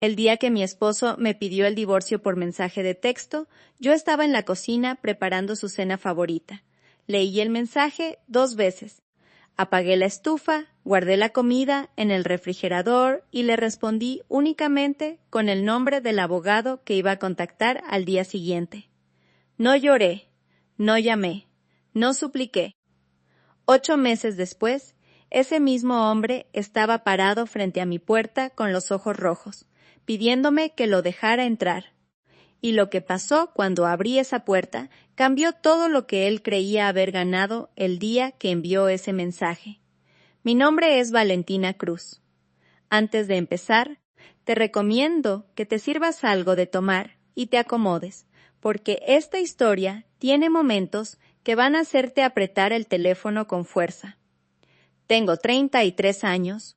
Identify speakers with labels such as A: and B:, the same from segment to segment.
A: El día que mi esposo me pidió el divorcio por mensaje de texto, yo estaba en la cocina preparando su cena favorita. Leí el mensaje 2 veces. Apagué la estufa, guardé la comida en el refrigerador y le respondí únicamente con el nombre del abogado que iba a contactar al día siguiente. No lloré, no llamé, no supliqué. 8 meses después, ese mismo hombre estaba parado frente a mi puerta con los ojos rojos, pidiéndome que lo dejara entrar. Y lo que pasó cuando abrí esa puerta cambió todo lo que él creía haber ganado el día que envió ese mensaje. Mi nombre es Valentina Cruz. Antes de empezar, te recomiendo que te sirvas algo de tomar y te acomodes, porque esta historia tiene momentos que van a hacerte apretar el teléfono con fuerza. Tengo 33 años.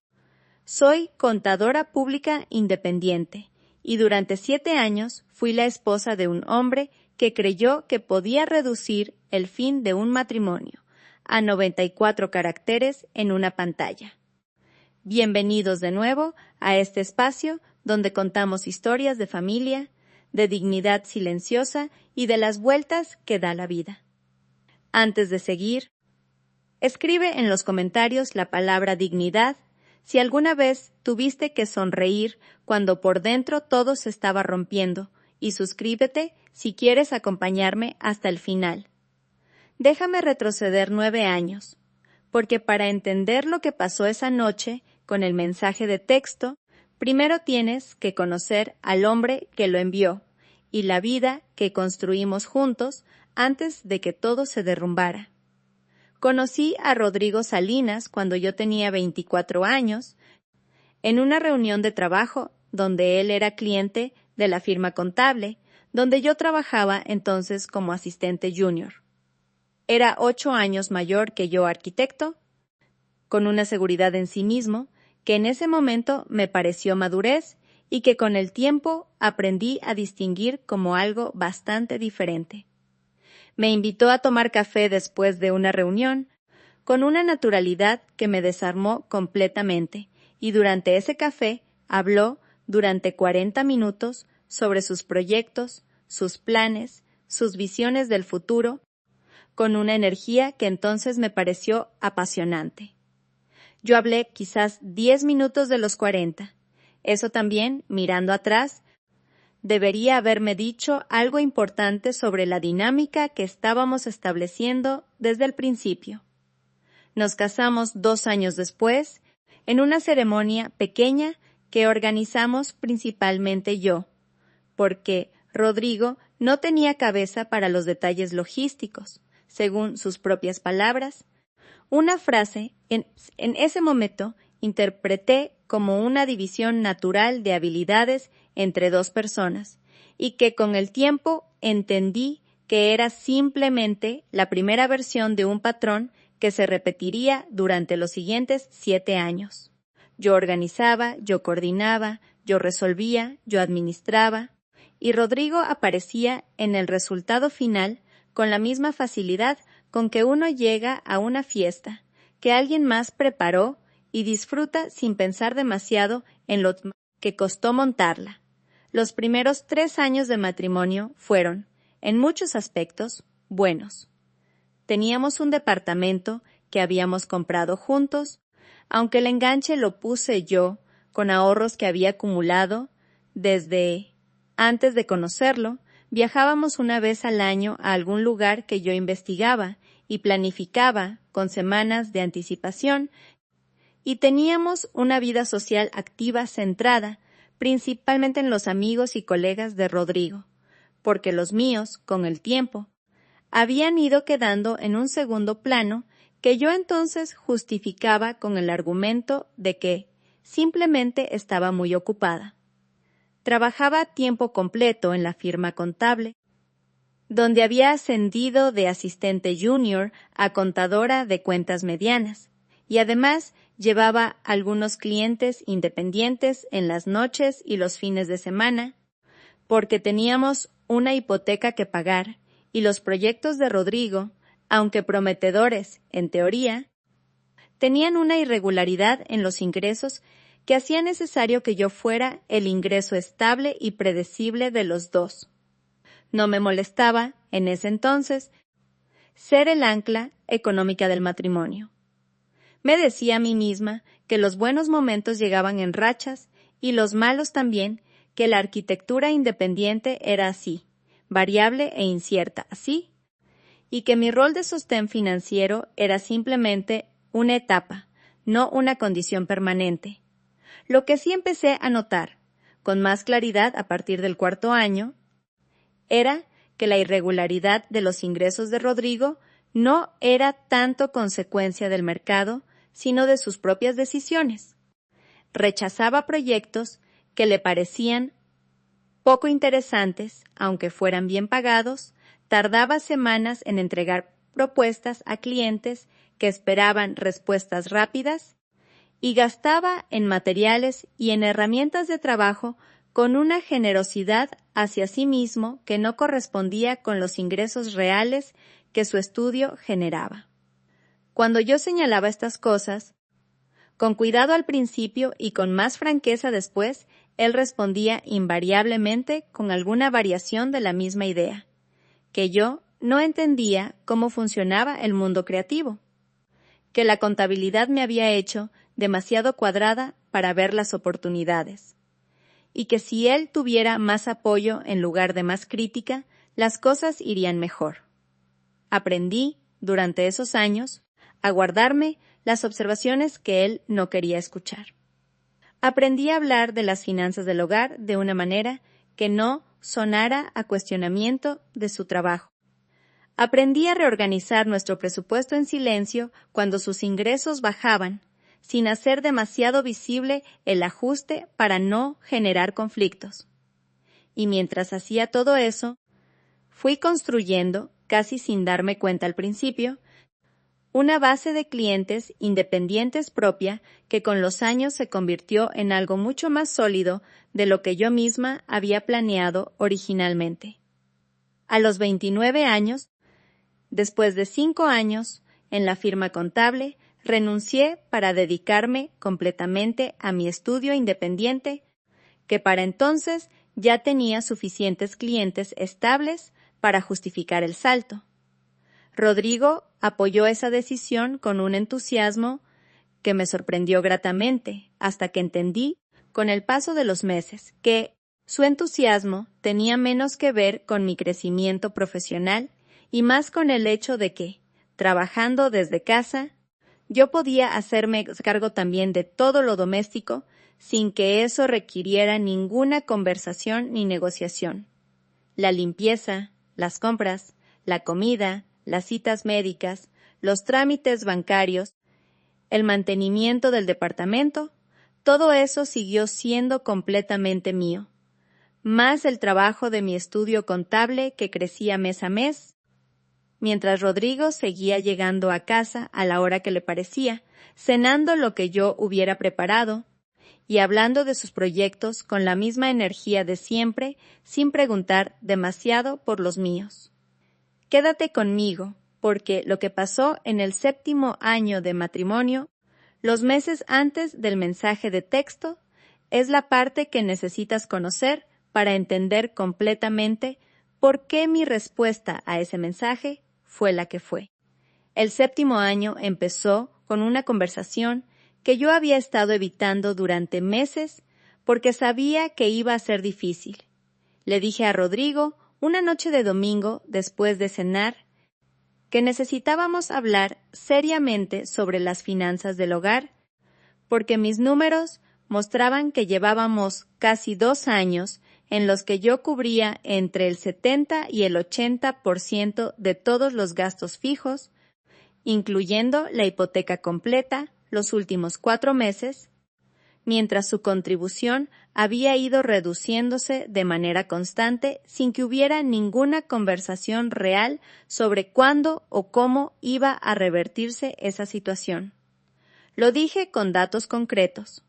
A: Soy contadora pública independiente y durante 7 años fui la esposa de un hombre que creyó que podía reducir el fin de un matrimonio a 94 caracteres en una pantalla. Bienvenidos de nuevo a este espacio donde contamos historias de familia, de dignidad silenciosa y de las vueltas que da la vida. Antes de seguir, escribe en los comentarios la palabra dignidad si alguna vez tuviste que sonreír cuando por dentro todo se estaba rompiendo, y suscríbete si quieres acompañarme hasta el final. Déjame retroceder 9 años, porque para entender lo que pasó esa noche con el mensaje de texto, primero tienes que conocer al hombre que lo envió y la vida que construimos juntos antes de que todo se derrumbara. Conocí a Rodrigo Salinas cuando yo tenía 24 años, en una reunión de trabajo donde él era cliente de la firma contable, donde yo trabajaba entonces como asistente junior. Era 8 años mayor que yo arquitecto, con una seguridad en sí mismo, que en ese momento me pareció madurez y que con el tiempo aprendí a distinguir como algo bastante diferente. Me invitó a tomar café después de una reunión, con una naturalidad que me desarmó completamente, y durante ese café habló durante 40 minutos sobre sus proyectos, sus planes, sus visiones del futuro, con una energía que entonces me pareció apasionante. Yo hablé quizás 10 minutos de los 40. Eso también, mirando atrás, debería haberme dicho algo importante sobre la dinámica que estábamos estableciendo desde el principio. Nos casamos 2 años después, en una ceremonia pequeña que organizamos principalmente yo, porque Rodrigo no tenía cabeza para los detalles logísticos, según sus propias palabras. Una frase en ese momento interpreté como una división natural de habilidades entre 2 personas, y que con el tiempo entendí que era simplemente la primera versión de un patrón que se repetiría durante los siguientes 7 años. Yo organizaba, yo coordinaba, yo resolvía, yo administraba, y Rodrigo aparecía en el resultado final con la misma facilidad con que uno llega a una fiesta que alguien más preparó y disfruta sin pensar demasiado en lo que costó montarla. Los primeros 3 años de matrimonio fueron, en muchos aspectos, buenos. Teníamos un departamento que habíamos comprado juntos, aunque el enganche lo puse yo, con ahorros que había acumulado desde antes de conocerlo. Viajábamos una vez al año a algún lugar que yo investigaba y planificaba con semanas de anticipación, y teníamos una vida social activa centrada principalmente en los amigos y colegas de Rodrigo, porque los míos, con el tiempo, habían ido quedando en un segundo plano que yo entonces justificaba con el argumento de que simplemente estaba muy ocupada. Trabajaba a tiempo completo en la firma contable, donde había ascendido de asistente junior a contadora de cuentas medianas, y además llevaba algunos clientes independientes en las noches y los fines de semana, porque teníamos una hipoteca que pagar, y los proyectos de Rodrigo, aunque prometedores en teoría, tenían una irregularidad en los ingresos que hacía necesario que yo fuera el ingreso estable y predecible de los dos. No me molestaba, en ese entonces, ser el ancla económica del matrimonio. Me decía a mí misma que los buenos momentos llegaban en rachas y los malos también, que la arquitectura independiente era así, variable e incierta, así, y que mi rol de sostén financiero era simplemente una etapa, no una condición permanente. Lo que sí empecé a notar, con más claridad a partir del 4º año, era que la irregularidad de los ingresos de Rodrigo no era tanto consecuencia del mercado, sino de sus propias decisiones. Rechazaba proyectos que le parecían poco interesantes, aunque fueran bien pagados, tardaba semanas en entregar propuestas a clientes que esperaban respuestas rápidas y gastaba en materiales y en herramientas de trabajo con una generosidad hacia sí mismo que no correspondía con los ingresos reales que su estudio generaba. Cuando yo señalaba estas cosas, con cuidado al principio y con más franqueza después, él respondía invariablemente con alguna variación de la misma idea, que yo no entendía cómo funcionaba el mundo creativo, que la contabilidad me había hecho demasiado cuadrada para ver las oportunidades, y que si él tuviera más apoyo en lugar de más crítica, las cosas irían mejor. Aprendí, durante esos años, a guardarme las observaciones que él no quería escuchar. Aprendí a hablar de las finanzas del hogar de una manera que no sonara a cuestionamiento de su trabajo. Aprendí a reorganizar nuestro presupuesto en silencio cuando sus ingresos bajaban, sin hacer demasiado visible el ajuste para no generar conflictos. Y mientras hacía todo eso, fui construyendo, casi sin darme cuenta al principio, una base de clientes independientes propia que con los años se convirtió en algo mucho más sólido de lo que yo misma había planeado originalmente. A los 29 años, después de 5 años en la firma contable, renuncié para dedicarme completamente a mi estudio independiente, que para entonces ya tenía suficientes clientes estables para justificar el salto. Rodrigo apoyó esa decisión con un entusiasmo que me sorprendió gratamente, hasta que entendí, con el paso de los meses, que su entusiasmo tenía menos que ver con mi crecimiento profesional y más con el hecho de que, trabajando desde casa, yo podía hacerme cargo también de todo lo doméstico sin que eso requiriera ninguna conversación ni negociación. La limpieza, las compras, la comida, las citas médicas, los trámites bancarios, el mantenimiento del departamento, todo eso siguió siendo completamente mío. Más el trabajo de mi estudio contable que crecía mes a mes, mientras Rodrigo seguía llegando a casa a la hora que le parecía, cenando lo que yo hubiera preparado y hablando de sus proyectos con la misma energía de siempre, sin preguntar demasiado por los míos. Quédate conmigo, porque lo que pasó en el 7º año de matrimonio, los meses antes del mensaje de texto, es la parte que necesitas conocer para entender completamente por qué mi respuesta a ese mensaje fue la que fue. El 7º año empezó con una conversación que yo había estado evitando durante meses porque sabía que iba a ser difícil. Le dije a Rodrigo una noche de domingo, después de cenar, que necesitábamos hablar seriamente sobre las finanzas del hogar, porque mis números mostraban que llevábamos casi 2 años en los que yo cubría entre el 70 y el 80% de todos los gastos fijos, incluyendo la hipoteca completa, los últimos 4 meses, mientras su contribución había ido reduciéndose de manera constante sin que hubiera ninguna conversación real sobre cuándo o cómo iba a revertirse esa situación. Lo dije con datos concretos,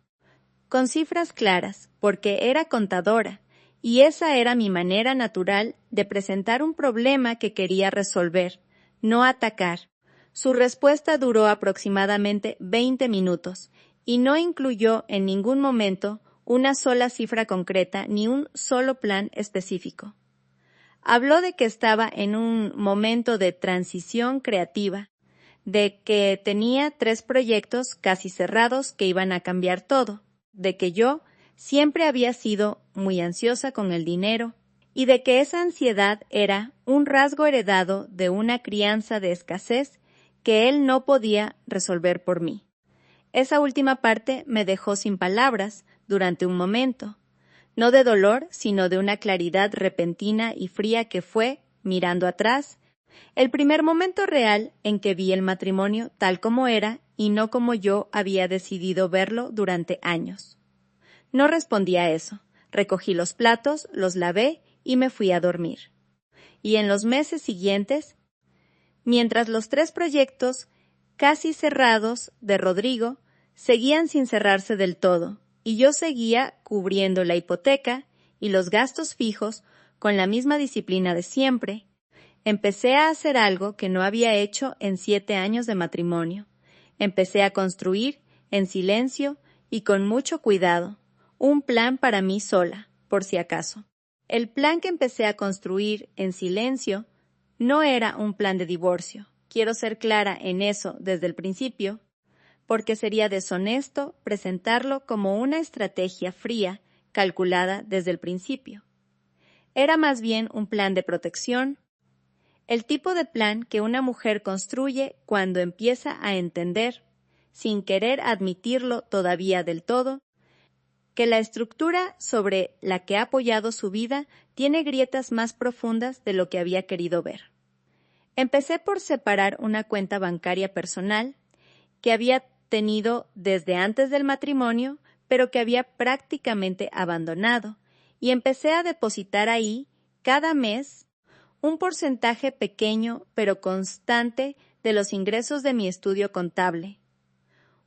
A: con cifras claras, porque era contadora, y esa era mi manera natural de presentar un problema que quería resolver, no atacar. Su respuesta duró aproximadamente 20 minutos, y no incluyó en ningún momento una sola cifra concreta ni un solo plan específico. Habló de que estaba en un momento de transición creativa, de que tenía 3 proyectos casi cerrados que iban a cambiar todo, de que yo siempre había sido muy ansiosa con el dinero y de que esa ansiedad era un rasgo heredado de una crianza de escasez que él no podía resolver por mí. Esa última parte me dejó sin palabras durante un momento, no de dolor, sino de una claridad repentina y fría que fue, mirando atrás, el primer momento real en que vi el matrimonio tal como era y no como yo había decidido verlo durante años. No respondí a eso. Recogí los platos, los lavé y me fui a dormir. Y en los meses siguientes, mientras los 3 proyectos casi cerrados de Rodrigo seguían sin cerrarse del todo, y yo seguía cubriendo la hipoteca y los gastos fijos con la misma disciplina de siempre, empecé a hacer algo que no había hecho en 7 años de matrimonio. Empecé a construir, en silencio y con mucho cuidado, un plan para mí sola, por si acaso. El plan que empecé a construir en silencio no era un plan de divorcio. Quiero ser clara en eso desde el principio, porque sería deshonesto presentarlo como una estrategia fría, calculada desde el principio. Era más bien un plan de protección, el tipo de plan que una mujer construye cuando empieza a entender, sin querer admitirlo todavía del todo, que la estructura sobre la que ha apoyado su vida tiene grietas más profundas de lo que había querido ver. Empecé por separar una cuenta bancaria personal que había tenido desde antes del matrimonio, pero que había prácticamente abandonado, y empecé a depositar ahí, cada mes, un porcentaje pequeño pero constante de los ingresos de mi estudio contable,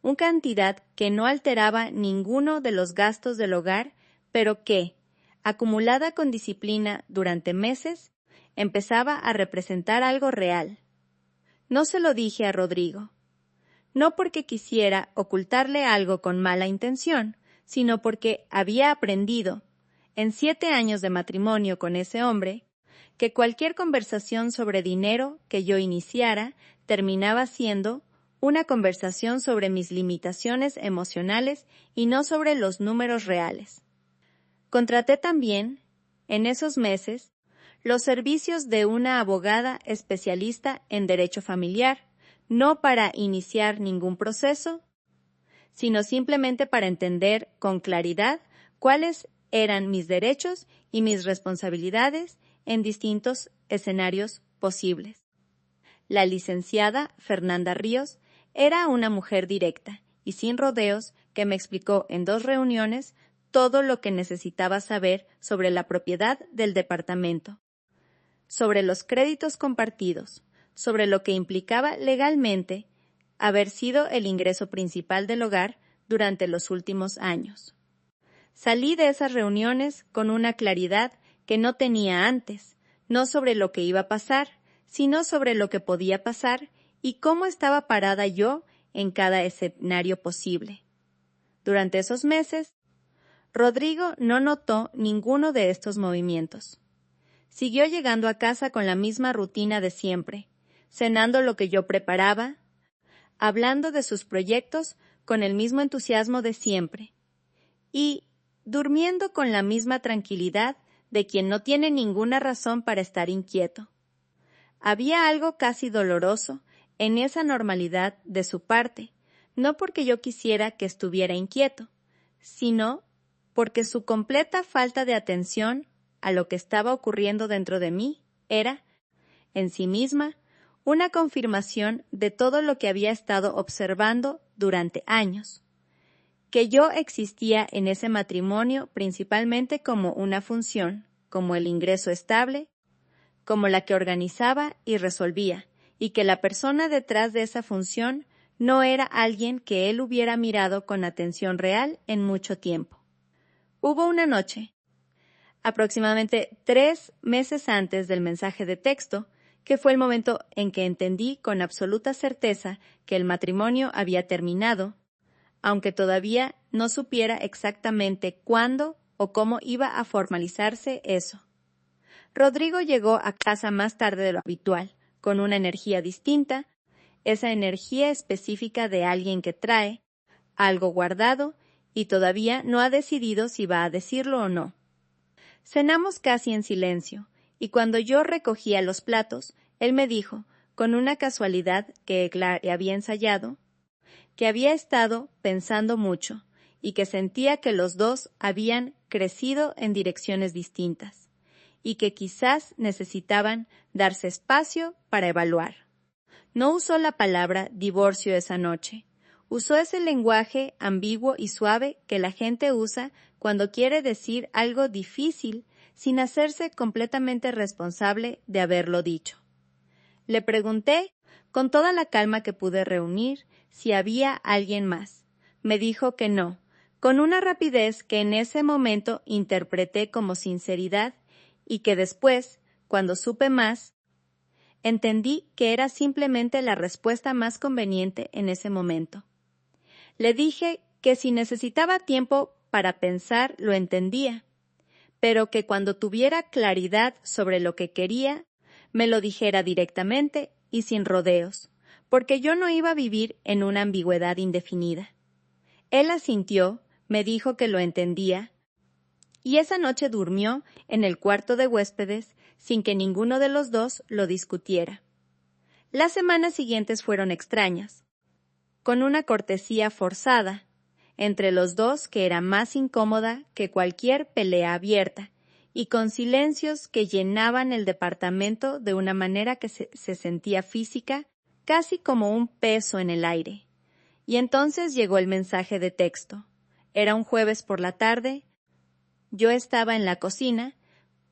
A: una cantidad que no alteraba ninguno de los gastos del hogar, pero que, acumulada con disciplina durante meses, empezaba a representar algo real. No se lo dije a Rodrigo, no porque quisiera ocultarle algo con mala intención, sino porque había aprendido, en 7 años de matrimonio con ese hombre, que cualquier conversación sobre dinero que yo iniciara terminaba siendo una conversación sobre mis limitaciones emocionales y no sobre los números reales. Contraté también, en esos meses, los servicios de una abogada especialista en derecho familiar, no para iniciar ningún proceso, sino simplemente para entender con claridad cuáles eran mis derechos y mis responsabilidades en distintos escenarios posibles. La licenciada Fernanda Ríos era una mujer directa y sin rodeos que me explicó en 2 reuniones todo lo que necesitaba saber sobre la propiedad del departamento, sobre los créditos compartidos, sobre lo que implicaba legalmente haber sido el ingreso principal del hogar durante los últimos años. Salí de esas reuniones con una claridad que no tenía antes, no sobre lo que iba a pasar, sino sobre lo que podía pasar y cómo estaba parada yo en cada escenario posible. Durante esos meses, Rodrigo no notó ninguno de estos movimientos. Siguió llegando a casa con la misma rutina de siempre, cenando lo que yo preparaba, hablando de sus proyectos con el mismo entusiasmo de siempre, y durmiendo con la misma tranquilidad de quien no tiene ninguna razón para estar inquieto. Había algo casi doloroso en esa normalidad de su parte, no porque yo quisiera que estuviera inquieto, sino porque su completa falta de atención a lo que estaba ocurriendo dentro de mí era, en sí misma, una confirmación de todo lo que había estado observando durante años, que yo existía en ese matrimonio principalmente como una función, como el ingreso estable, como la que organizaba y resolvía, y que la persona detrás de esa función no era alguien que él hubiera mirado con atención real en mucho tiempo. Hubo una noche, aproximadamente 3 meses antes del mensaje de texto, que fue el momento en que entendí con absoluta certeza que el matrimonio había terminado, aunque todavía no supiera exactamente cuándo o cómo iba a formalizarse eso. Rodrigo llegó a casa más tarde de lo habitual, con una energía distinta, esa energía específica de alguien que trae algo guardado y todavía no ha decidido si va a decirlo o no. Cenamos casi en silencio, y cuando yo recogía los platos, él me dijo, con una casualidad que le había ensayado, que había estado pensando mucho y que sentía que los dos habían crecido en direcciones distintas y que quizás necesitaban darse espacio para evaluar. No usó la palabra divorcio esa noche. Usó ese lenguaje ambiguo y suave que la gente usa cuando quiere decir algo difícil sin hacerse completamente responsable de haberlo dicho. Le pregunté, con toda la calma que pude reunir, si había alguien más. Me dijo que no, con una rapidez que en ese momento interpreté como sinceridad y que después, cuando supe más, entendí que era simplemente la respuesta más conveniente en ese momento. Le dije que si necesitaba tiempo para pensar lo entendía, pero que cuando tuviera claridad sobre lo que quería, me lo dijera directamente y sin rodeos, porque yo no iba a vivir en una ambigüedad indefinida. Él asintió, me dijo que lo entendía, y esa noche durmió en el cuarto de huéspedes sin que ninguno de los dos lo discutiera. Las semanas siguientes fueron extrañas, con una cortesía forzada entre los dos que era más incómoda que cualquier pelea abierta, y con silencios que llenaban el departamento de una manera que se sentía física, casi como un peso en el aire. Y entonces llegó el mensaje de texto. Era un jueves por la tarde. Yo estaba en la cocina,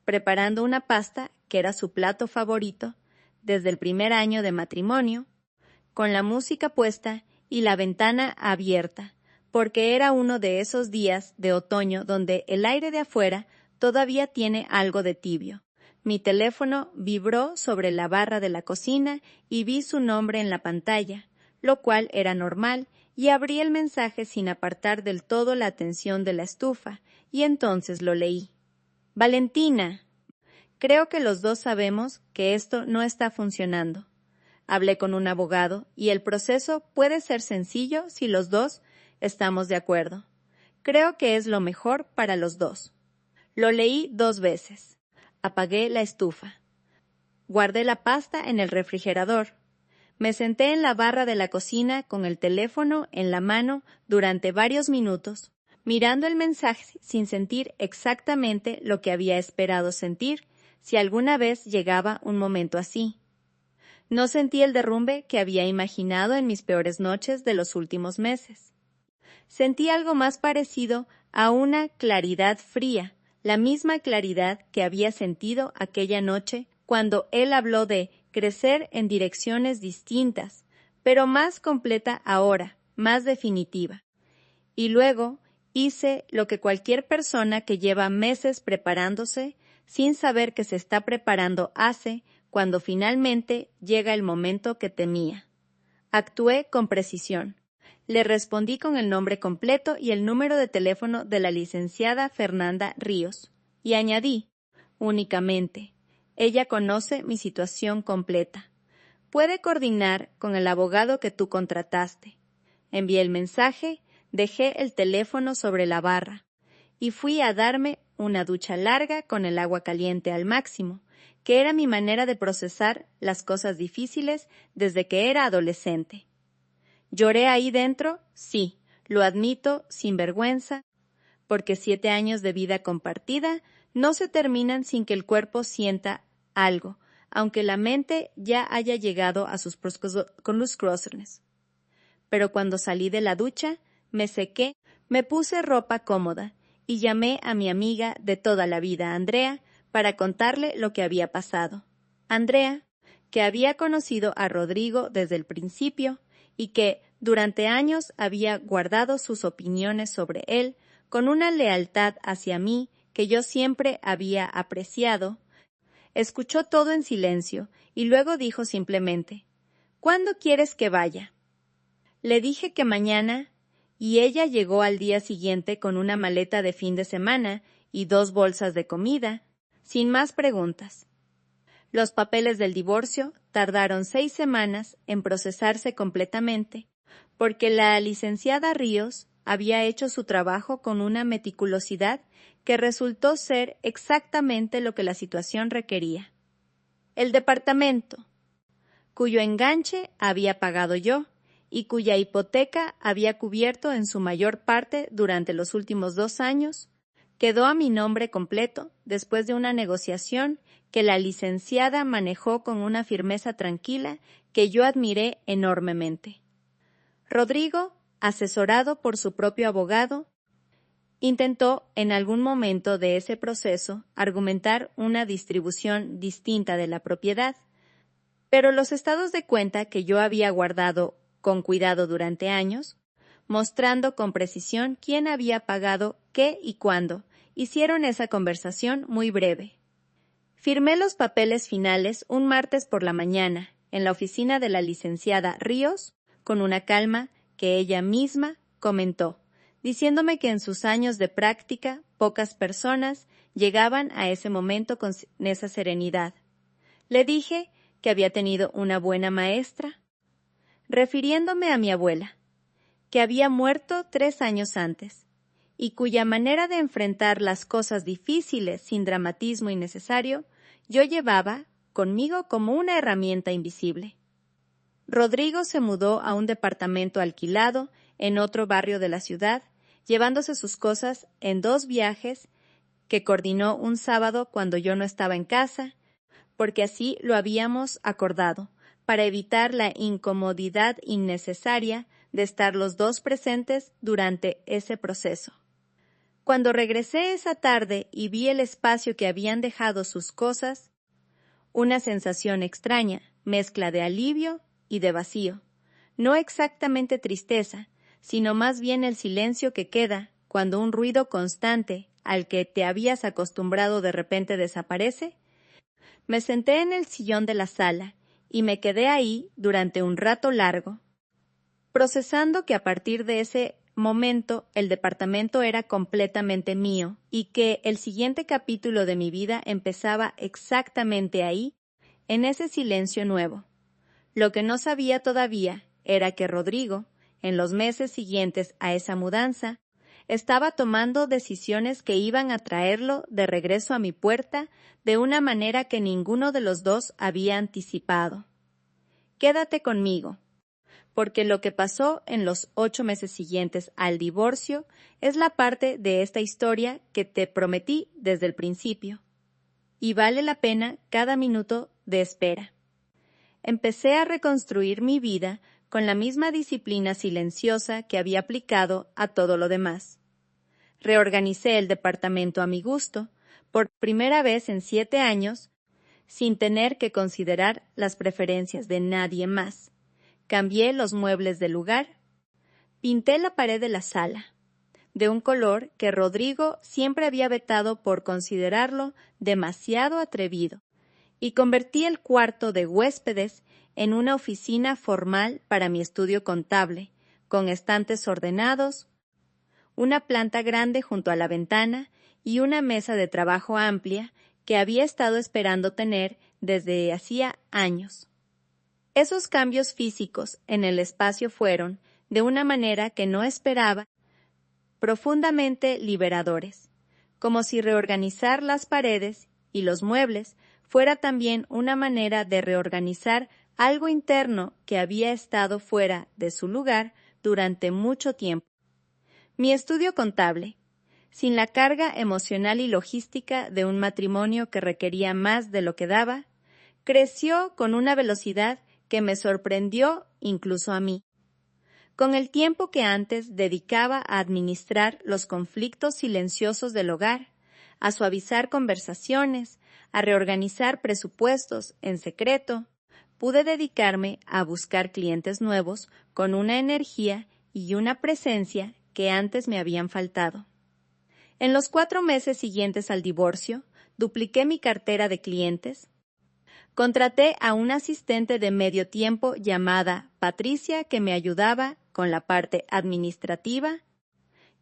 A: preparando una pasta que era su plato favorito desde el primer año de matrimonio, con la música puesta y la ventana abierta, porque era uno de esos días de otoño donde el aire de afuera todavía tiene algo de tibio. Mi teléfono vibró sobre la barra de la cocina y vi su nombre en la pantalla, lo cual era normal, y abrí el mensaje sin apartar del todo la atención de la estufa, y entonces lo leí. Valentina, creo que los dos sabemos que esto no está funcionando. Hablé con un abogado y el proceso puede ser sencillo si los dos estamos de acuerdo. Creo que es lo mejor para los dos. Lo leí 2 veces. Apagué la estufa. Guardé la pasta en el refrigerador. Me senté en la barra de la cocina con el teléfono en la mano durante varios minutos, mirando el mensaje sin sentir exactamente lo que había esperado sentir si alguna vez llegaba un momento así. No sentí el derrumbe que había imaginado en mis peores noches de los últimos meses. Sentí algo más parecido a una claridad fría, la misma claridad que había sentido aquella noche cuando él habló de crecer en direcciones distintas, pero más completa ahora, más definitiva. Y luego hice lo que cualquier persona que lleva meses preparándose, sin saber que se está preparando, hace cuando finalmente llega el momento que temía. Actué con precisión. Le respondí con el nombre completo y el número de teléfono de la licenciada Fernanda Ríos, y añadí, únicamente, ella conoce mi situación completa. Puede coordinar con el abogado que tú contrataste. Envié el mensaje, dejé el teléfono sobre la barra, y fui a darme una ducha larga con el agua caliente al máximo, que era mi manera de procesar las cosas difíciles desde que era adolescente. ¿Lloré ahí dentro? Sí, lo admito sin vergüenza, porque 7 años de vida compartida no se terminan sin que el cuerpo sienta algo, aunque la mente ya haya llegado a sus conclusiones. Pero cuando salí de la ducha, me sequé, me puse ropa cómoda y llamé a mi amiga de toda la vida, Andrea, para contarle lo que había pasado. Andrea, que había conocido a Rodrigo desde el principio y que durante años había guardado sus opiniones sobre él con una lealtad hacia mí que yo siempre había apreciado, escuchó todo en silencio y luego dijo simplemente, «¿Cuándo quieres que vaya?» Le dije que mañana y ella llegó al día siguiente con una maleta de fin de semana y 2 bolsas de comida, sin más preguntas. Los papeles del divorcio tardaron 6 semanas en procesarse completamente, porque la licenciada Ríos había hecho su trabajo con una meticulosidad que resultó ser exactamente lo que la situación requería. El departamento, cuyo enganche había pagado yo y cuya hipoteca había cubierto en su mayor parte durante los últimos 2 años, quedó a mi nombre completo después de una negociación que la licenciada manejó con una firmeza tranquila que yo admiré enormemente. Rodrigo, asesorado por su propio abogado, intentó en algún momento de ese proceso argumentar una distribución distinta de la propiedad, pero los estados de cuenta que yo había guardado con cuidado durante años, mostrando con precisión quién había pagado qué y cuándo, hicieron esa conversación muy breve. Firmé los papeles finales un martes por la mañana, en la oficina de la licenciada Ríos, con una calma que ella misma comentó, diciéndome que en sus años de práctica pocas personas llegaban a ese momento con esa serenidad. Le dije que había tenido una buena maestra, refiriéndome a mi abuela, que había muerto 3 años antes, y cuya manera de enfrentar las cosas difíciles sin dramatismo innecesario yo llevaba conmigo como una herramienta invisible. Rodrigo se mudó a un departamento alquilado en otro barrio de la ciudad, llevándose sus cosas en 2 viajes que coordinó un sábado cuando yo no estaba en casa, porque así lo habíamos acordado, para evitar la incomodidad innecesaria de estar los 2 presentes durante ese proceso. Cuando regresé esa tarde y vi el espacio que habían dejado sus cosas, una sensación extraña, mezcla de alivio y de vacío, no exactamente tristeza, sino más bien el silencio que queda cuando un ruido constante al que te habías acostumbrado de repente desaparece. Me senté en el sillón de la sala y me quedé ahí durante un rato largo, procesando que a partir de ese momento el departamento era completamente mío y que el siguiente capítulo de mi vida empezaba exactamente ahí, en ese silencio nuevo. Lo que no sabía todavía era que Rodrigo, en los meses siguientes a esa mudanza, estaba tomando decisiones que iban a traerlo de regreso a mi puerta de una manera que ninguno de los 2 había anticipado. Quédate conmigo, porque lo que pasó en los 8 meses siguientes al divorcio es la parte de esta historia que te prometí desde el principio, y vale la pena cada minuto de espera. Empecé a reconstruir mi vida con la misma disciplina silenciosa que había aplicado a todo lo demás. Reorganicé el departamento a mi gusto, por primera vez en 7 años, sin tener que considerar las preferencias de nadie más. Cambié los muebles del lugar, pinté la pared de la sala, de un color que Rodrigo siempre había vetado por considerarlo demasiado atrevido, y convertí el cuarto de huéspedes en una oficina formal para mi estudio contable, con estantes ordenados, una planta grande junto a la ventana y una mesa de trabajo amplia que había estado esperando tener desde hacía años. Esos cambios físicos en el espacio fueron, de una manera que no esperaba, profundamente liberadores, como si reorganizar las paredes y los muebles fuera también una manera de reorganizar algo interno que había estado fuera de su lugar durante mucho tiempo. Mi estudio contable, sin la carga emocional y logística de un matrimonio que requería más de lo que daba, creció con una velocidad que me sorprendió incluso a mí. Con el tiempo que antes dedicaba a administrar los conflictos silenciosos del hogar, a suavizar conversaciones, a reorganizar presupuestos en secreto, pude dedicarme a buscar clientes nuevos con una energía y una presencia que antes me habían faltado. En los 4 meses siguientes al divorcio, dupliqué mi cartera de clientes, Contraté a una asistente de medio tiempo llamada Patricia que me ayudaba con la parte administrativa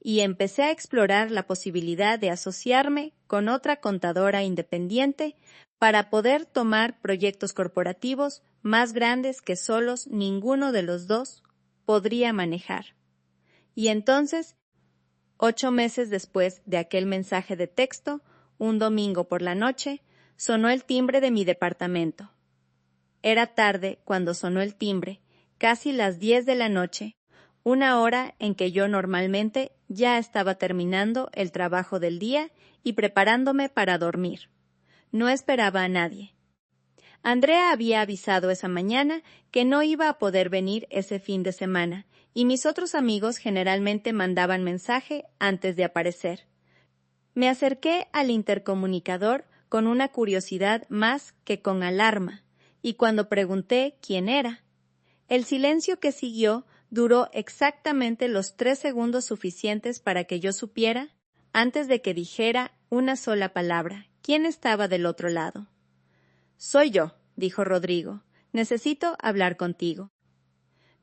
A: y empecé a explorar la posibilidad de asociarme con otra contadora independiente para poder tomar proyectos corporativos más grandes que solos ninguno de los dos podría manejar. Y entonces, 8 meses después de aquel mensaje de texto, un domingo por la noche, sonó el timbre de mi departamento. Era tarde cuando sonó el timbre, casi las 10 de la noche, una hora en que yo normalmente ya estaba terminando el trabajo del día y preparándome para dormir. No esperaba a nadie. Andrea había avisado esa mañana que no iba a poder venir ese fin de semana, y mis otros amigos generalmente mandaban mensaje antes de aparecer. Me acerqué al intercomunicador con una curiosidad más que con alarma, y cuando pregunté quién era, el silencio que siguió duró exactamente los 3 segundos suficientes para que yo supiera, antes de que dijera una sola palabra, quién estaba del otro lado. «Soy yo», dijo Rodrigo. «Necesito hablar contigo».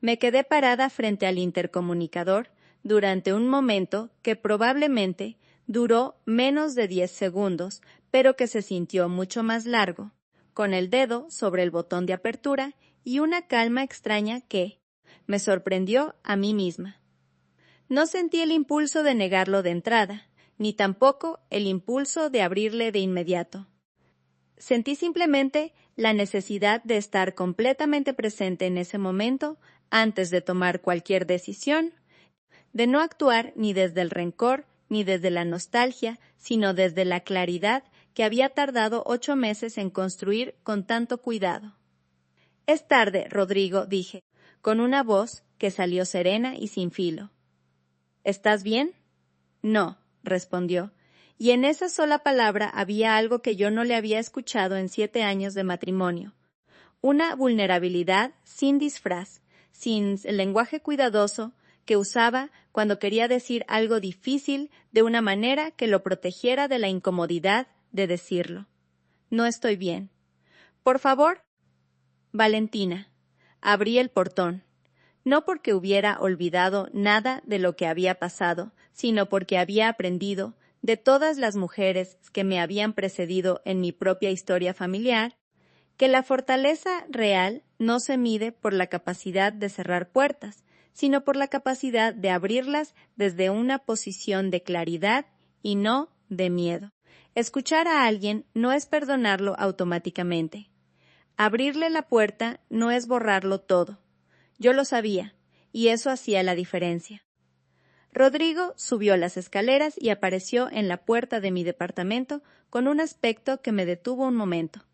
A: Me quedé parada frente al intercomunicador durante un momento que probablemente duró menos de 10 segundos, pero que se sintió mucho más largo, con el dedo sobre el botón de apertura y una calma extraña que me sorprendió a mí misma. No sentí el impulso de negarlo de entrada, ni tampoco el impulso de abrirle de inmediato. Sentí simplemente la necesidad de estar completamente presente en ese momento antes de tomar cualquier decisión, de no actuar ni desde el rencor ni desde la nostalgia, sino desde la claridad que había tardado 8 meses en construir con tanto cuidado. «Es tarde, Rodrigo», dije, con una voz que salió serena y sin filo. «¿Estás bien?» «No», respondió, y en esa sola palabra había algo que yo no le había escuchado en 7 años de matrimonio. Una vulnerabilidad sin disfraz, sin el lenguaje cuidadoso que usaba cuando quería decir algo difícil de una manera que lo protegiera de la incomodidad de decirlo. «No estoy bien». «Por favor». «Valentina». Abrí el portón, no porque hubiera olvidado nada de lo que había pasado, sino porque había aprendido, de todas las mujeres que me habían precedido en mi propia historia familiar, que la fortaleza real no se mide por la capacidad de cerrar puertas, sino por la capacidad de abrirlas desde una posición de claridad y no de miedo. Escuchar a alguien no es perdonarlo automáticamente. Abrirle la puerta no es borrarlo todo. Yo lo sabía, y eso hacía la diferencia. Rodrigo subió las escaleras y apareció en la puerta de mi departamento con un aspecto que me detuvo un momento.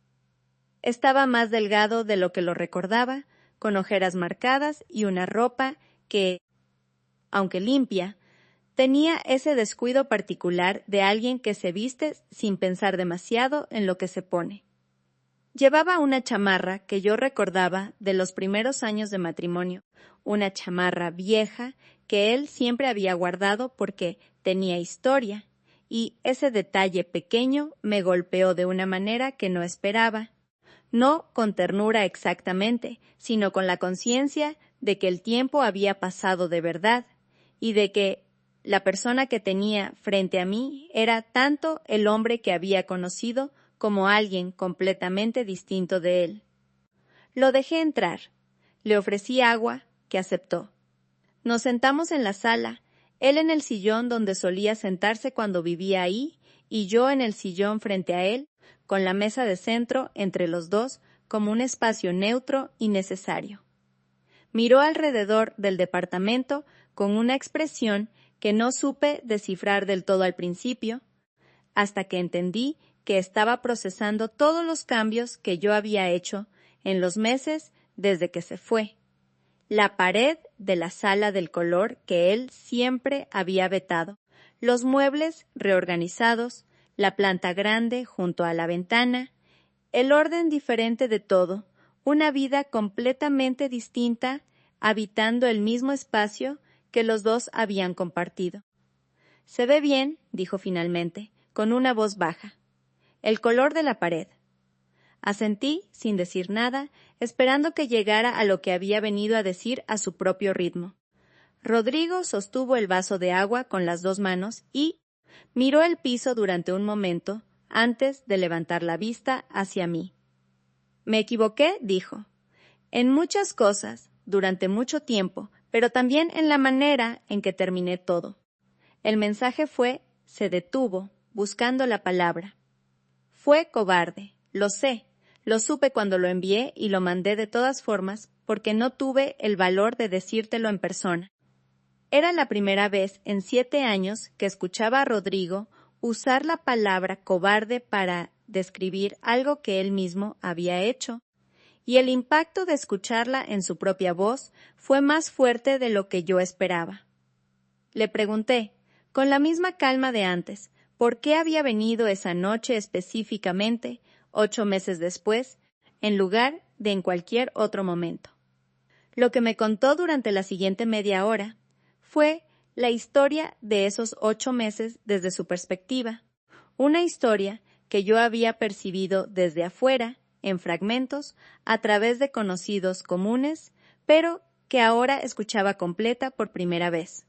A: Estaba más delgado de lo que lo recordaba, con ojeras marcadas y una ropa que, aunque limpia, tenía ese descuido particular de alguien que se viste sin pensar demasiado en lo que se pone. Llevaba una chamarra que yo recordaba de los primeros años de matrimonio, una chamarra vieja que él siempre había guardado porque tenía historia, y ese detalle pequeño me golpeó de una manera que no esperaba. No con ternura exactamente, sino con la conciencia de que el tiempo había pasado de verdad, y de que la persona que tenía frente a mí era tanto el hombre que había conocido como alguien completamente distinto de él. Lo dejé entrar. Le ofrecí agua, que aceptó. Nos sentamos en la sala, él en el sillón donde solía sentarse cuando vivía ahí, y yo en el sillón frente a él, con la mesa de centro entre los dos como un espacio neutro y necesario. Miró alrededor del departamento con una expresión que no supe descifrar del todo al principio, hasta que entendí que estaba procesando todos los cambios que yo había hecho en los meses desde que se fue. La pared de la sala del color que él siempre había vetado, los muebles reorganizados, la planta grande junto a la ventana, el orden diferente de todo, una vida completamente distinta, habitando el mismo espacio que los dos habían compartido. «Se ve bien», dijo finalmente, con una voz baja. «El color de la pared». Asentí, sin decir nada, esperando que llegara a lo que había venido a decir a su propio ritmo. Rodrigo sostuvo el vaso de agua con las 2 manos y miró el piso durante un momento antes de levantar la vista hacia mí. «Me equivoqué», dijo. «En muchas cosas, durante mucho tiempo, pero también en la manera en que terminé todo». El mensaje se detuvo, buscando la palabra. «Fue cobarde, lo sé, lo supe cuando lo envié y lo mandé de todas formas porque no tuve el valor de decírtelo en persona». Era la primera vez en 7 años que escuchaba a Rodrigo usar la palabra cobarde para describir algo que él mismo había hecho, y el impacto de escucharla en su propia voz fue más fuerte de lo que yo esperaba. Le pregunté, con la misma calma de antes, por qué había venido esa noche específicamente, 8 meses después, en lugar de en cualquier otro momento. Lo que me contó durante la siguiente media hora fue la historia de esos 8 meses desde su perspectiva, una historia que yo había percibido desde afuera, en fragmentos, a través de conocidos comunes, pero que ahora escuchaba completa por primera vez.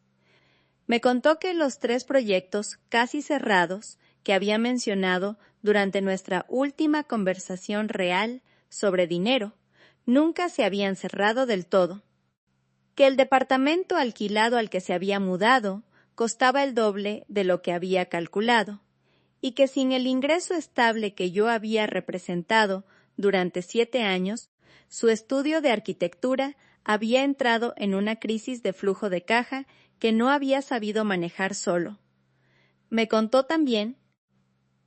A: Me contó que los 3 proyectos casi cerrados que había mencionado durante nuestra última conversación real sobre dinero nunca se habían cerrado del todo, que el departamento alquilado al que se había mudado costaba el doble de lo que había calculado, y que sin el ingreso estable que yo había representado durante 7 años, su estudio de arquitectura había entrado en una crisis de flujo de caja que no había sabido manejar solo. Me contó también,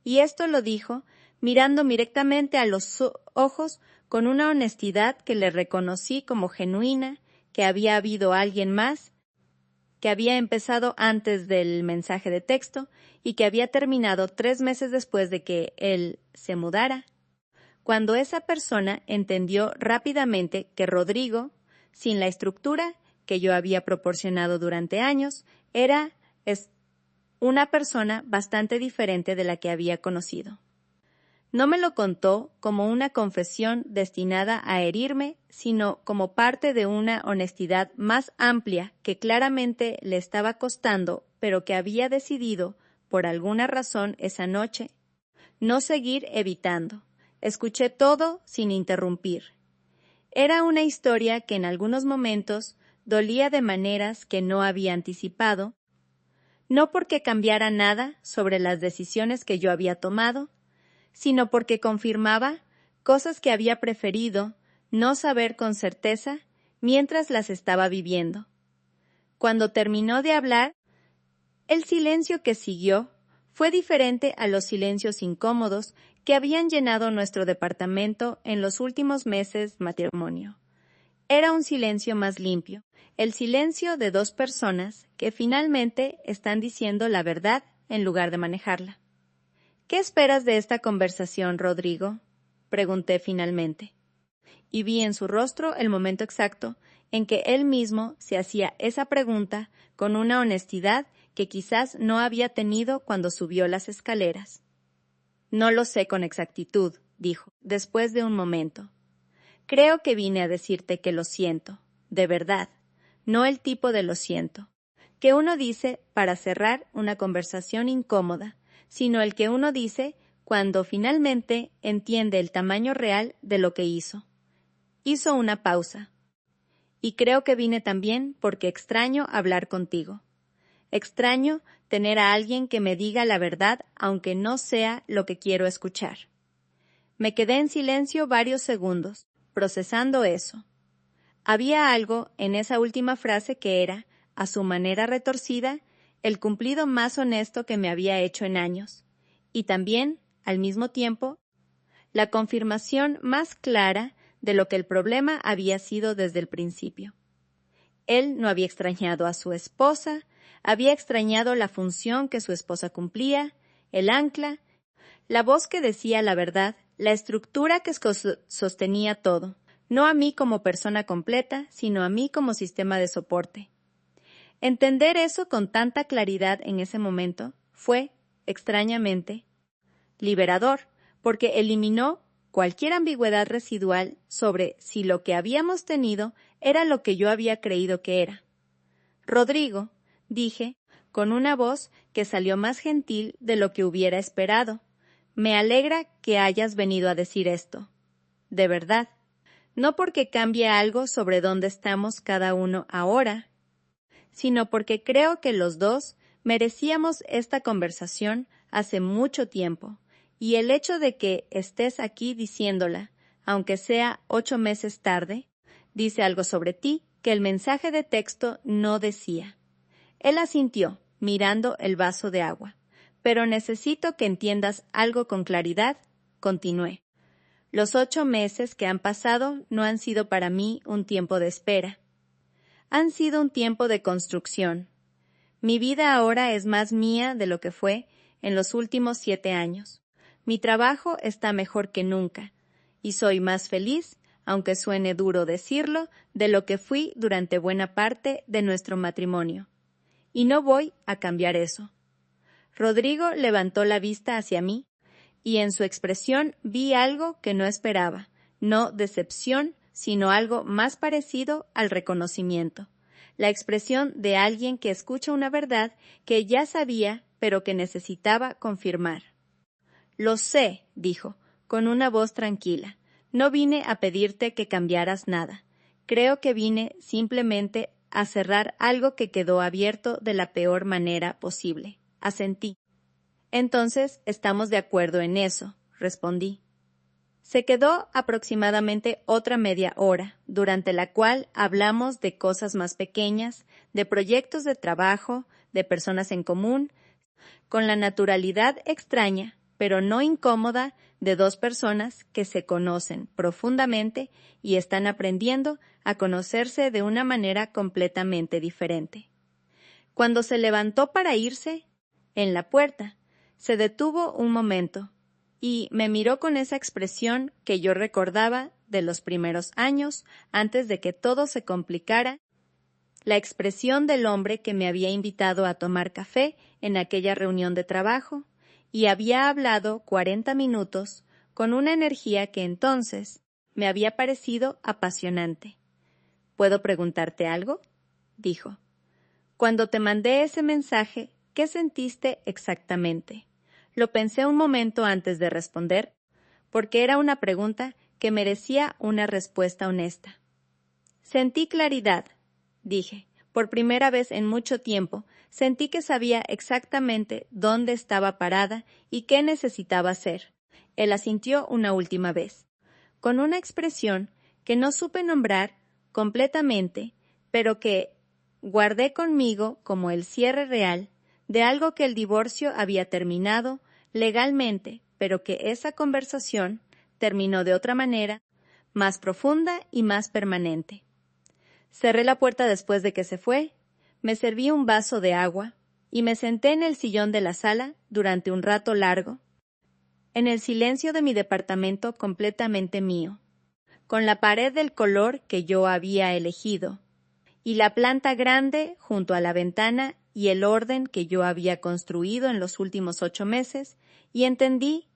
A: y esto lo dijo mirando directamente a los ojos con una honestidad que le reconocí como genuina, que había habido alguien más, que había empezado antes del mensaje de texto y que había terminado 3 meses después de que él se mudara. Cuando esa persona entendió rápidamente que Rodrigo, sin la estructura que yo había proporcionado durante años, es una persona bastante diferente de la que había conocido. No me lo contó como una confesión destinada a herirme, sino como parte de una honestidad más amplia que claramente le estaba costando, pero que había decidido, por alguna razón esa noche, no seguir evitando. Escuché todo sin interrumpir. Era una historia que en algunos momentos dolía de maneras que no había anticipado, no porque cambiara nada sobre las decisiones que yo había tomado, sino porque confirmaba cosas que había preferido no saber con certeza mientras las estaba viviendo. Cuando terminó de hablar, el silencio que siguió fue diferente a los silencios incómodos que habían llenado nuestro departamento en los últimos meses de matrimonio. Era un silencio más limpio, el silencio de 2 personas que finalmente están diciendo la verdad en lugar de manejarla. «¿Qué esperas de esta conversación, Rodrigo?», pregunté finalmente. Y vi en su rostro el momento exacto en que él mismo se hacía esa pregunta con una honestidad que quizás no había tenido cuando subió las escaleras. «No lo sé con exactitud», dijo, después de un momento. «Creo que vine a decirte que lo siento, de verdad, no el tipo de lo siento, que uno dice para cerrar una conversación incómoda, sino el que uno dice cuando finalmente entiende el tamaño real de lo que hizo». Hizo una pausa. «Y creo que vine también porque extraño hablar contigo. Extraño tener a alguien que me diga la verdad aunque no sea lo que quiero escuchar». Me quedé en silencio varios segundos, procesando eso. Había algo en esa última frase que era, a su manera retorcida, el cumplido más honesto que me había hecho en años, y también, al mismo tiempo, la confirmación más clara de lo que el problema había sido desde el principio. Él no había extrañado a su esposa, había extrañado la función que su esposa cumplía, el ancla, la voz que decía la verdad, la estructura que sostenía todo, no a mí como persona completa, sino a mí como sistema de soporte. Entender eso con tanta claridad en ese momento fue, extrañamente, liberador, porque eliminó cualquier ambigüedad residual sobre si lo que habíamos tenido era lo que yo había creído que era. Rodrigo, dije, con una voz que salió más gentil de lo que hubiera esperado, me alegra que hayas venido a decir esto. De verdad. No porque cambie algo sobre dónde estamos cada uno ahora, sino porque creo que los dos merecíamos esta conversación hace mucho tiempo, y el hecho de que estés aquí diciéndola, aunque sea 8 meses tarde, dice algo sobre ti que el mensaje de texto no decía. Él asintió, mirando el vaso de agua. Pero necesito que entiendas algo con claridad, continué. Los 8 meses que han pasado no han sido para mí un tiempo de espera. Han sido un tiempo de construcción. Mi vida ahora es más mía de lo que fue en los últimos 7 años. Mi trabajo está mejor que nunca, y soy más feliz, aunque suene duro decirlo, de lo que fui durante buena parte de nuestro matrimonio. Y no voy a cambiar eso. Rodrigo levantó la vista hacia mí, y en su expresión vi algo que no esperaba, no decepción, sino algo más parecido al reconocimiento, la expresión de alguien que escucha una verdad que ya sabía, pero que necesitaba confirmar. Lo sé, dijo, con una voz tranquila. No vine a pedirte que cambiaras nada. Creo que vine simplemente a cerrar algo que quedó abierto de la peor manera posible. Asentí. Entonces, estamos de acuerdo en eso, respondí. Se quedó aproximadamente otra media hora, durante la cual hablamos de cosas más pequeñas, de proyectos de trabajo, de personas en común, con la naturalidad extraña, pero no incómoda, de 2 personas que se conocen profundamente y están aprendiendo a conocerse de una manera completamente diferente. Cuando se levantó para irse, en la puerta, se detuvo un momento y me miró con esa expresión que yo recordaba de los primeros años antes de que todo se complicara, la expresión del hombre que me había invitado a tomar café en aquella reunión de trabajo y había hablado 40 minutos con una energía que entonces me había parecido apasionante. ¿Puedo preguntarte algo?, dijo. Cuando te mandé ese mensaje, ¿qué sentiste exactamente? Lo pensé un momento antes de responder, porque era una pregunta que merecía una respuesta honesta. Sentí claridad, dije. Por primera vez en mucho tiempo, sentí que sabía exactamente dónde estaba parada y qué necesitaba hacer. Él asintió una última vez, con una expresión que no supe nombrar completamente, pero que guardé conmigo como el cierre real de algo que el divorcio había terminado legalmente, pero que esa conversación terminó de otra manera, más profunda y más permanente. Cerré la puerta después de que se fue, me serví un vaso de agua y me senté en el sillón de la sala durante un rato largo, en el silencio de mi departamento completamente mío, con la pared del color que yo había elegido, y la planta grande junto a la ventana y el orden que yo había construido en los últimos 8 meses, y entendí,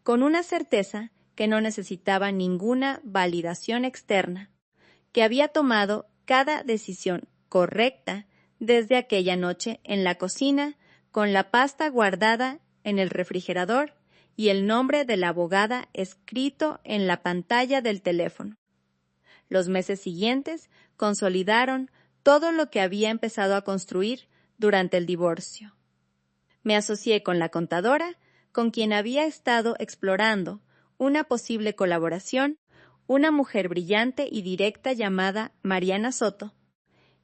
A: con una certeza que no necesitaba ninguna validación externa, que había tomado cada decisión correcta desde aquella noche en la cocina, con la pasta guardada en el refrigerador y el nombre de la abogada escrito en la pantalla del teléfono. Los meses siguientes consolidaron todo lo que había empezado a construir durante el divorcio. Me asocié con la contadora, con quien había estado explorando una posible colaboración, una mujer brillante y directa llamada Mariana Soto,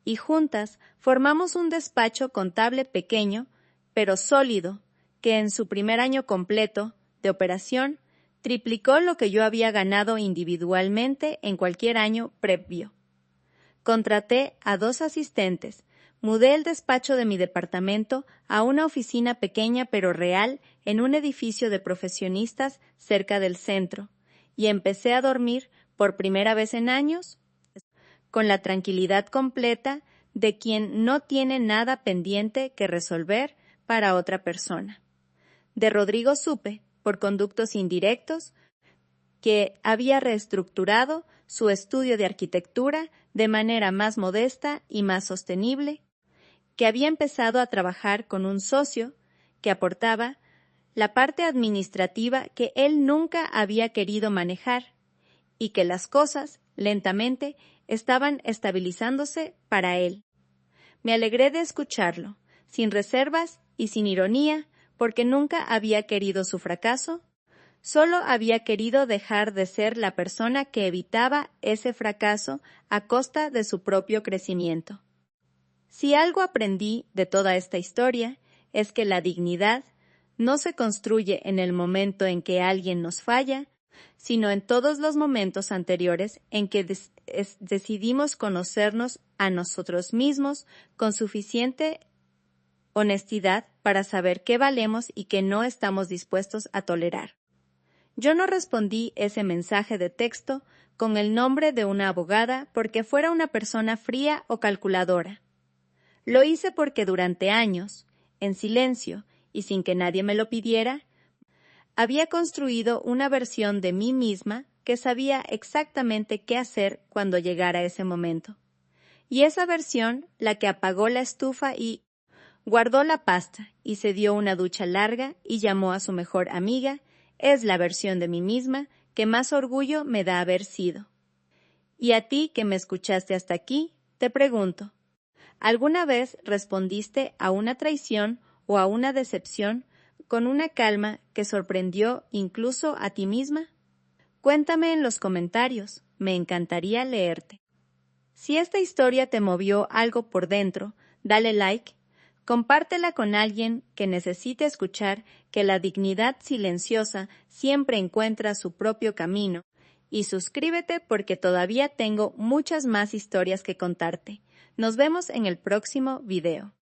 A: y juntas formamos un despacho contable pequeño, pero sólido, que en su primer año completo de operación triplicó lo que yo había ganado individualmente en cualquier año previo. Contraté a 2 asistentes, mudé el despacho de mi departamento a una oficina pequeña pero real en un edificio de profesionistas cerca del centro, y empecé a dormir por primera vez en años con la tranquilidad completa de quien no tiene nada pendiente que resolver para otra persona. De Rodrigo supe, por conductos indirectos, que había reestructurado su estudio de arquitectura de manera más modesta y más sostenible, que había empezado a trabajar con un socio que aportaba la parte administrativa que él nunca había querido manejar y que las cosas, lentamente, estaban estabilizándose para él. Me alegré de escucharlo, sin reservas y sin ironía, porque nunca había querido su fracaso, solo había querido dejar de ser la persona que evitaba ese fracaso a costa de su propio crecimiento. Si algo aprendí de toda esta historia, es que la dignidad no se construye en el momento en que alguien nos falla, sino en todos los momentos anteriores en que decidimos conocernos a nosotros mismos con suficiente honestidad para saber qué valemos y qué no estamos dispuestos a tolerar. Yo no respondí ese mensaje de texto con el nombre de una abogada porque fuera una persona fría o calculadora. Lo hice porque durante años, en silencio y sin que nadie me lo pidiera, había construido una versión de mí misma que sabía exactamente qué hacer cuando llegara ese momento. Y esa versión, la que apagó la estufa y guardó la pasta y se dio una ducha larga y llamó a su mejor amiga, es la versión de mí misma que más orgullo me da haber sido. Y a ti que me escuchaste hasta aquí, te pregunto, ¿alguna vez respondiste a una traición o a una decepción con una calma que sorprendió incluso a ti misma? Cuéntame en los comentarios, me encantaría leerte. Si esta historia te movió algo por dentro, dale like, compártela con alguien que necesite escuchar que la dignidad silenciosa siempre encuentra su propio camino, y suscríbete porque todavía tengo muchas más historias que contarte. Nos vemos en el próximo video.